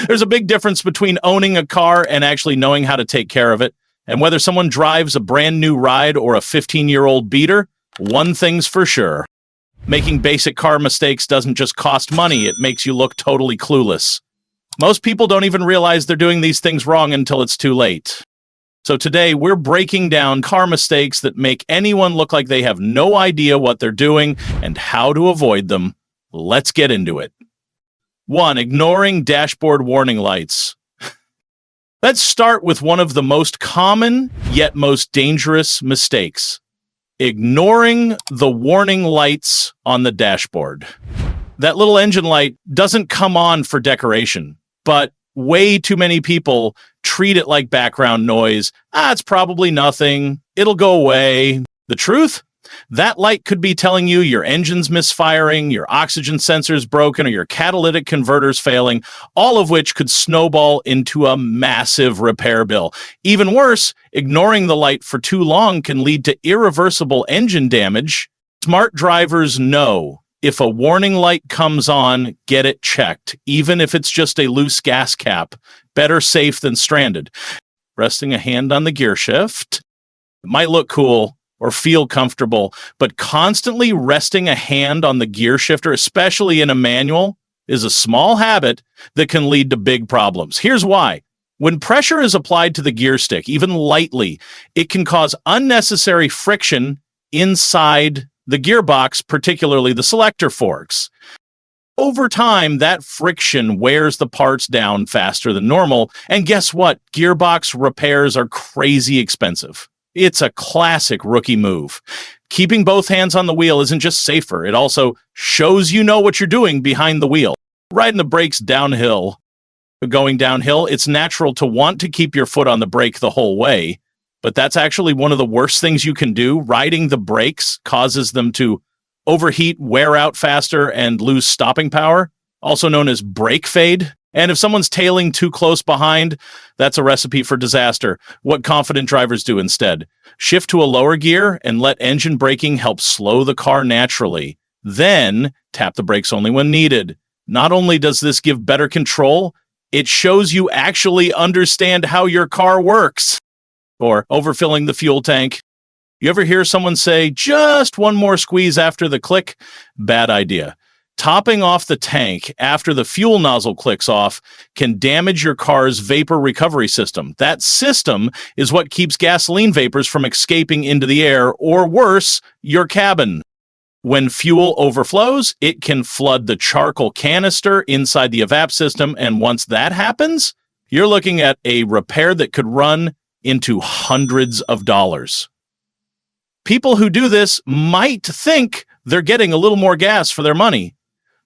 There's a big difference between owning a car and actually knowing how to take care of it. And whether someone drives a brand new ride or a 15-year-old beater, one thing's for sure. Making basic car mistakes doesn't just cost money, it makes you look totally clueless. Most people don't even realize they're doing these things wrong until it's too late. So today, we're breaking down car mistakes that make anyone look like they have no idea what they're doing and how to avoid them. Let's get into it. 1. Ignoring dashboard warning lights. Let's start with one of the most common, yet most dangerous mistakes. Ignoring the warning lights on the dashboard. That little engine light doesn't come on for decoration, but way too many people treat it like background noise. It's probably nothing. It'll go away. The truth? That light could be telling you your engine's misfiring, your oxygen sensor's broken, or your catalytic converter's failing, all of which could snowball into a massive repair bill. Even worse, ignoring the light for too long can lead to irreversible engine damage. Smart drivers know if a warning light comes on, get it checked, even if it's just a loose gas cap. Better safe than stranded. Resting a hand on the gear shift. It might look cool or feel comfortable, but constantly resting a hand on the gear shifter, especially in a manual, is a small habit that can lead to big problems. Here's why. When pressure is applied to the gear stick, even lightly, it can cause unnecessary friction inside the gearbox, particularly the selector forks. Over time, that friction wears the parts down faster than normal, and guess what? Gearbox repairs are crazy expensive. It's a classic rookie move. Keeping both hands on the wheel isn't just safer, it also shows you know what you're doing behind the wheel. Riding the brakes downhill. Going downhill, it's natural to want to keep your foot on the brake the whole way, but that's actually one of the worst things you can do. Riding the brakes causes them to overheat, wear out faster, and lose stopping power, also known as brake fade. And if someone's tailing too close behind, that's a recipe for disaster. What confident drivers do instead? Shift to a lower gear and let engine braking help slow the car naturally. Then tap the brakes only when needed. Not only does this give better control, it shows you actually understand how your car works. Or overfilling the fuel tank. You ever hear someone say, just one more squeeze after the click? Bad idea. Topping off the tank after the fuel nozzle clicks off can damage your car's vapor recovery system. That system is what keeps gasoline vapors from escaping into the air, or worse, your cabin. When fuel overflows, it can flood the charcoal canister inside the evap system, and once that happens, you're looking at a repair that could run into hundreds of dollars. People who do this might think they're getting a little more gas for their money,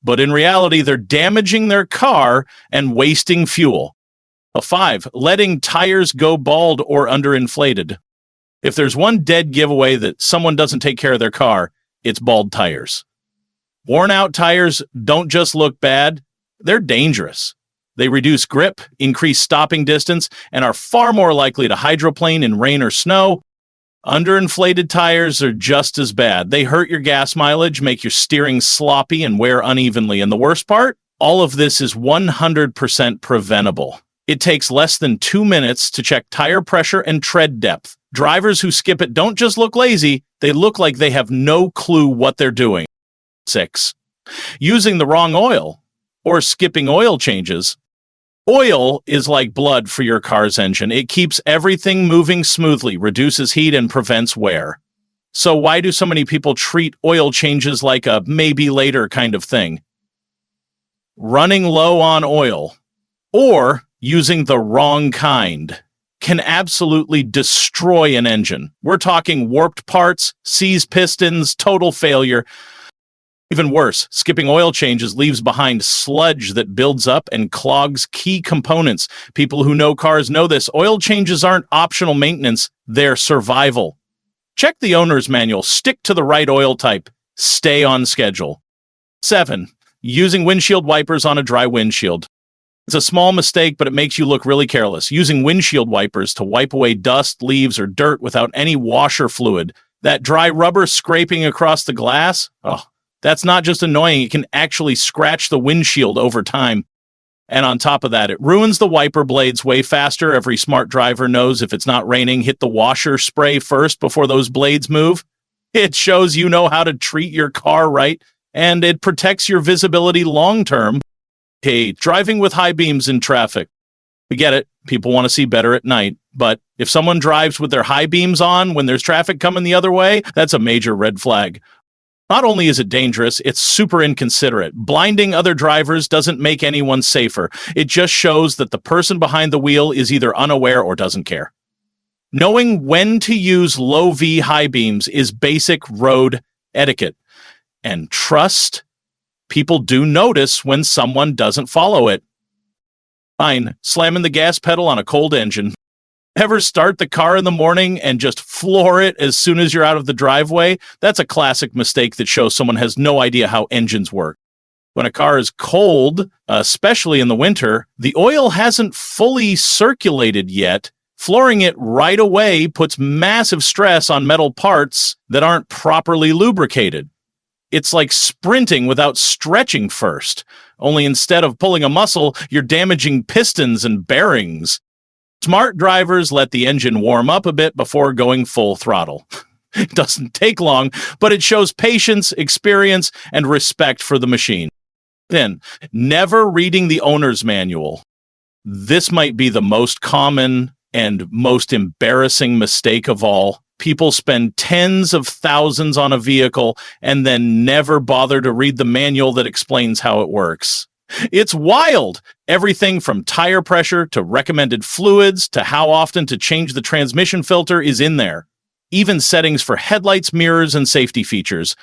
but in reality, they're damaging their car and wasting fuel. 5, letting tires go bald or underinflated. If there's one dead giveaway that someone doesn't take care of their car, it's bald tires. Worn out tires don't just look bad, they're dangerous. They reduce grip, increase stopping distance, and are far more likely to hydroplane in rain or snow. Underinflated tires are just as bad. They hurt your gas mileage, make your steering sloppy, and wear unevenly. And the worst part? All of this is 100% preventable. It takes less than 2 minutes to check tire pressure and tread depth. Drivers who skip it don't just look lazy, they look like they have no clue what they're doing. 6, using the wrong oil or skipping oil changes. Oil is like blood for your car's engine. It keeps everything moving smoothly, reduces heat, and prevents wear. So why do so many people treat oil changes like a maybe later kind of thing? Running low on oil or using the wrong kind can absolutely destroy an engine. We're talking warped parts, seized pistons, total failure. Even worse, skipping oil changes leaves behind sludge that builds up and clogs key components. People who know cars know this. Oil changes aren't optional maintenance, they're survival. Check the owner's manual, stick to the right oil type, stay on schedule. 7, using windshield wipers on a dry windshield. It's a small mistake, but it makes you look really careless. Using windshield wipers to wipe away dust, leaves, or dirt without any washer fluid. That dry rubber scraping across the glass, that's not just annoying, it can actually scratch the windshield over time. And on top of that, it ruins the wiper blades way faster. Every smart driver knows if it's not raining, hit the washer spray first before those blades move. It shows you know how to treat your car right, and it protects your visibility long term. Hey, driving with high beams in traffic. We get it. People want to see better at night. But if someone drives with their high beams on when there's traffic coming the other way, that's a major red flag. Not only is it dangerous, it's super inconsiderate. Blinding other drivers doesn't make anyone safer. It just shows that the person behind the wheel is either unaware or doesn't care. Knowing when to use low V high beams is basic road etiquette. And trust, people do notice when someone doesn't follow it. Fine, slamming the gas pedal on a cold engine. Ever start the car in the morning and just floor it as soon as you're out of the driveway? That's a classic mistake that shows someone has no idea how engines work. When a car is cold, especially in the winter, the oil hasn't fully circulated yet. Flooring it right away puts massive stress on metal parts that aren't properly lubricated. It's like sprinting without stretching first. Only instead of pulling a muscle, you're damaging pistons and bearings. Smart drivers let the engine warm up a bit before going full throttle. It doesn't take long, but it shows patience, experience, and respect for the machine. Then, never reading the owner's manual. This might be the most common and most embarrassing mistake of all. People spend tens of thousands on a vehicle and then never bother to read the manual that explains how it works. It's wild. Everything from tire pressure to recommended fluids to how often to change the transmission filter is in there. Even settings for headlights, mirrors, and safety features.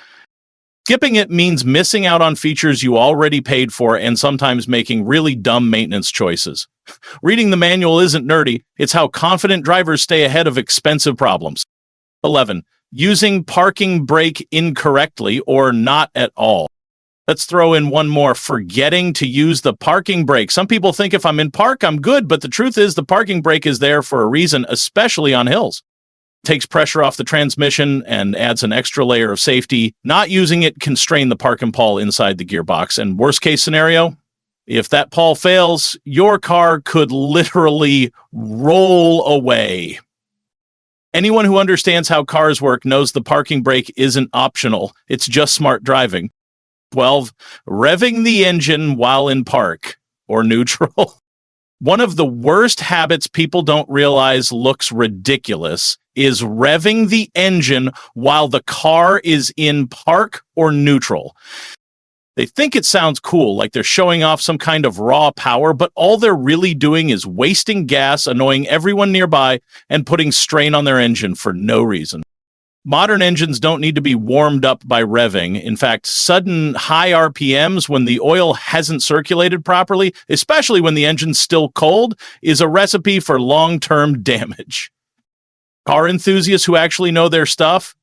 Skipping it means missing out on features you already paid for and sometimes making really dumb maintenance choices. Reading the manual isn't nerdy. It's how confident drivers stay ahead of expensive problems. 11. Using parking brake incorrectly or not at all. Let's throw in one more, forgetting to use the parking brake. Some people think if I'm in park, I'm good, but the truth is the parking brake is there for a reason, especially on hills. It takes pressure off the transmission and adds an extra layer of safety. Not using it can strain the park and pawl inside the gearbox. And worst case scenario, if that pawl fails, your car could literally roll away. Anyone who understands how cars work knows the parking brake isn't optional. It's just smart driving. 12. Revving the engine while in park or neutral. One of the worst habits people don't realize looks ridiculous is revving the engine while the car is in park or neutral. They think it sounds cool, like they're showing off some kind of raw power, but all they're really doing is wasting gas, annoying everyone nearby, and putting strain on their engine for no reason. Modern engines don't need to be warmed up by revving. In fact, sudden high RPMs when the oil hasn't circulated properly, especially when the engine's still cold, is a recipe for long-term damage. Car enthusiasts who actually know their stuff,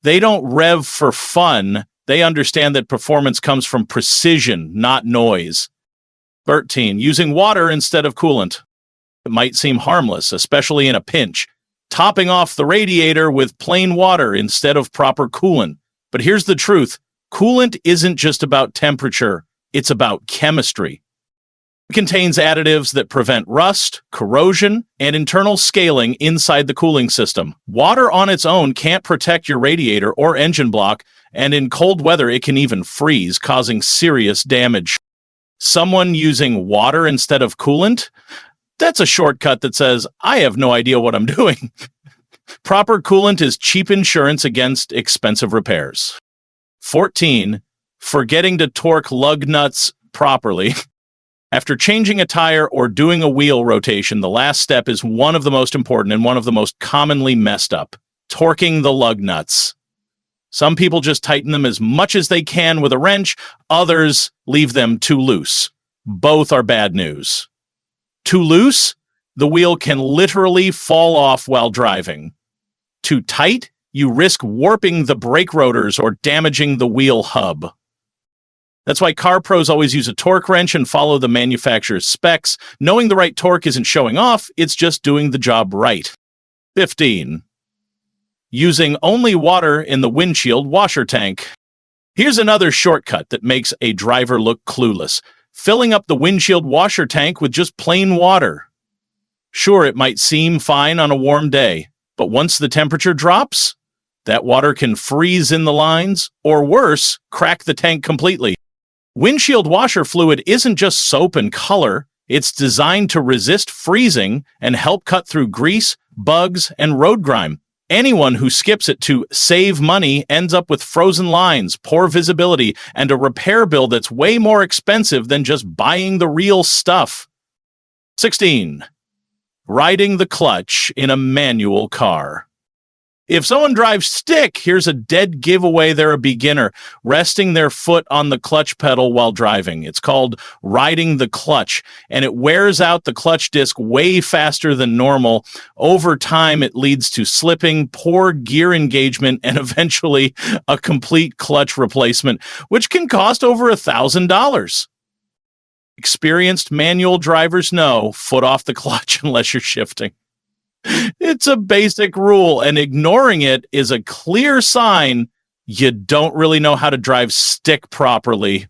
they don't rev for fun. They understand that performance comes from precision, not noise. 13. Using water instead of coolant. It might seem harmless, especially in a pinch. Topping off the radiator with plain water instead of proper coolant. But here's the truth. Coolant isn't just about temperature. It's about chemistry. It contains additives that prevent rust, corrosion, and internal scaling inside the cooling system. Water on its own can't protect your radiator or engine block, and in cold weather it can even freeze, causing serious damage. Someone using water instead of coolant? That's a shortcut that says, I have no idea what I'm doing. Proper coolant is cheap insurance against expensive repairs. 14. Forgetting to torque lug nuts properly. After changing a tire or doing a wheel rotation, the last step is one of the most important and one of the most commonly messed up. Torquing the lug nuts. Some people just tighten them as much as they can with a wrench. Others leave them too loose. Both are bad news. Too loose, the wheel can literally fall off while driving. Too tight, you risk warping the brake rotors or damaging the wheel hub. That's why car pros always use a torque wrench and follow the manufacturer's specs. Knowing the right torque isn't showing off, it's just doing the job right. 15. Using only water in the windshield washer tank. Here's another shortcut that makes a driver look clueless. filling up the windshield washer tank with just plain water. Sure, it might seem fine on a warm day, but once the temperature drops, that water can freeze in the lines, or worse, crack the tank completely. Windshield washer fluid isn't just soap and color. It's designed to resist freezing and help cut through grease, bugs, and road grime. Anyone who skips it to save money ends up with frozen lines, poor visibility, and a repair bill that's way more expensive than just buying the real stuff. 16. Riding the clutch in a manual car. If someone drives stick, here's a dead giveaway they're a beginner, resting their foot on the clutch pedal while driving. It's called riding the clutch, and it wears out the clutch disc way faster than normal. Over time, it leads to slipping, poor gear engagement, and eventually a complete clutch replacement, which can cost over $1,000. Experienced manual drivers know, foot off the clutch unless you're shifting. It's a basic rule, and ignoring it is a clear sign you don't really know how to drive stick properly.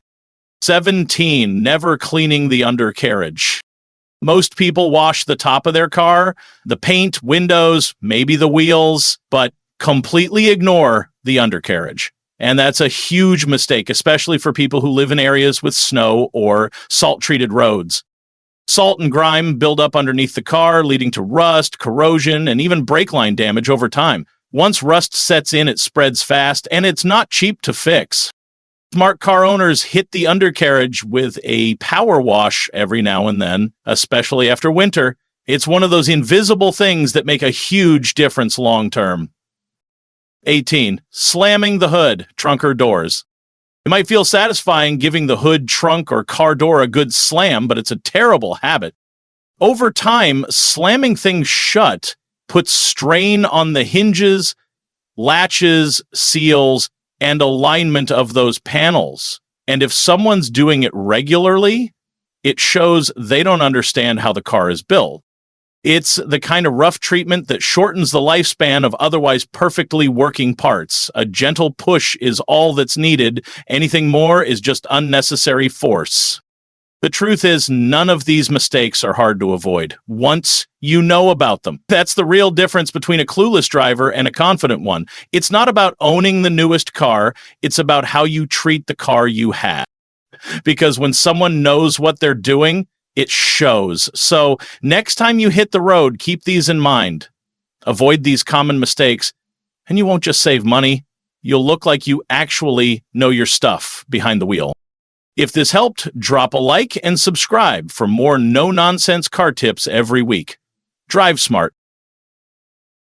17. Never cleaning the undercarriage. Most people wash the top of their car, the paint, windows, maybe the wheels, but completely ignore the undercarriage. And that's a huge mistake, especially for people who live in areas with snow or salt-treated roads. Salt and grime build up underneath the car, leading to rust, corrosion, and even brake line damage over time. Once rust sets in, it spreads fast, and it's not cheap to fix. Smart car owners hit the undercarriage with a power wash every now and then, especially after winter. It's one of those invisible things that make a huge difference long term. 18. Slamming the hood, trunk, or doors. It might feel satisfying giving the hood, trunk, or car door a good slam, but it's a terrible habit. Over time, slamming things shut puts strain on the hinges, latches, seals, and alignment of those panels. And if someone's doing it regularly, it shows they don't understand how the car is built. It's the kind of rough treatment that shortens the lifespan of otherwise perfectly working parts. A gentle push is all that's needed. Anything more is just unnecessary force. The truth is, none of these mistakes are hard to avoid once you know about them. That's the real difference between a clueless driver and a confident one. It's not about owning the newest car. It's about how you treat the car you have. Because when someone knows what they're doing, it shows. So next time you hit the road, keep these in mind. Avoid these common mistakes, and you won't just save money. You'll look like you actually know your stuff behind the wheel. If this helped, drop a like and subscribe for more no-nonsense car tips every week. Drive smart.